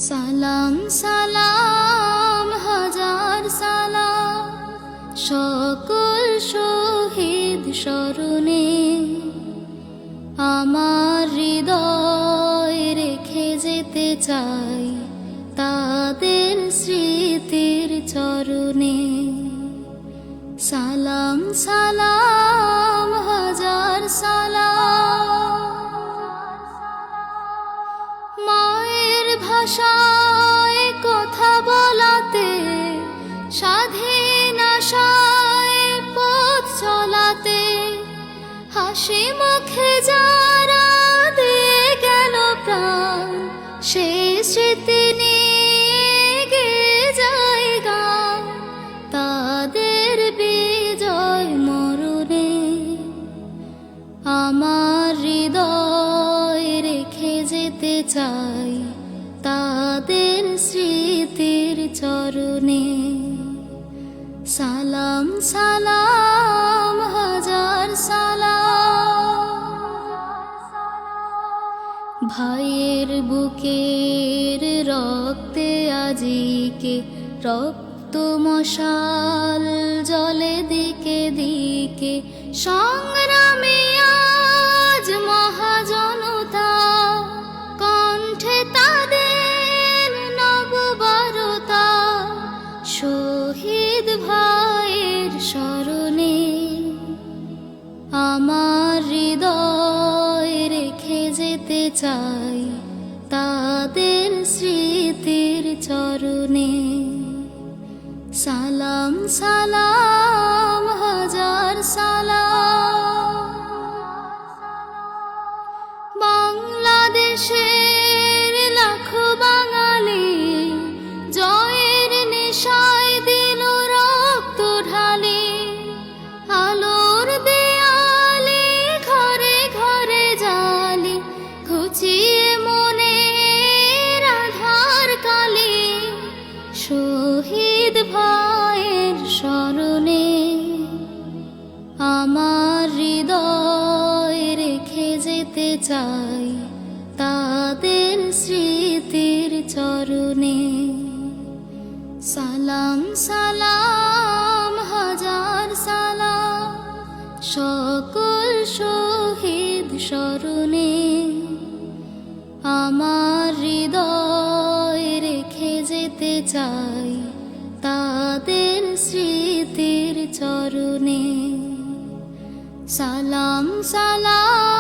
সালাম সালাম হাজার সালাম সকল শহীদ স্মরণে, আমার হৃদয় রেখে যেতে চাই তাদের স্মৃতির চরণে। সালাম সালাম হাজার সালাম। মায়ের ভাষায় কথা বলাতে, স্বাধীন আশায় পথ চলাতে, হাসি মুখে যারা দিয়ে গেল প্রাণ, সেই স্মৃতি নিয়ে গেয়ে যায় গান তাদের বিজয় মরণে। আমার হৃদয় রেখে যেতে চাই তাদের স্মৃতির চরণে। সালাম সালাম হাজার সালাম। ভাইয়ের বুকের রক্তে আজিকে রক্ত মশাল জলে দিকে দিকে, সংগ্রামে আজ মহাজনতা, কণ্ঠে তাদের নববারতা, শহীদ ভাইয়ের স্মরণে। আমার হৃদয় রেখে যেতে চাই তাদের স্মৃতির চরণে। সালাম সালাম হাজার সালাম। বাংলাদেশের লাখো বাঙালি জয়ের নেশায় দিল রক্ত ঢালি, আলোর দেয়ালে ঘরে ঘরে জালি, ঘুচিয়ে মনের আধার কালি, শহীদ ভাইয়ের স্মরণে। আমার হৃদয় রেখে যেতে চাই তাদের স্মৃতির চরণে। সালাম সালাম হাজার সালাম সকল শহীদ স্মরণে। আমার হৃদয় রেখে যেতে চাই তাদের স্মৃতির চরণে। সালাম সালাম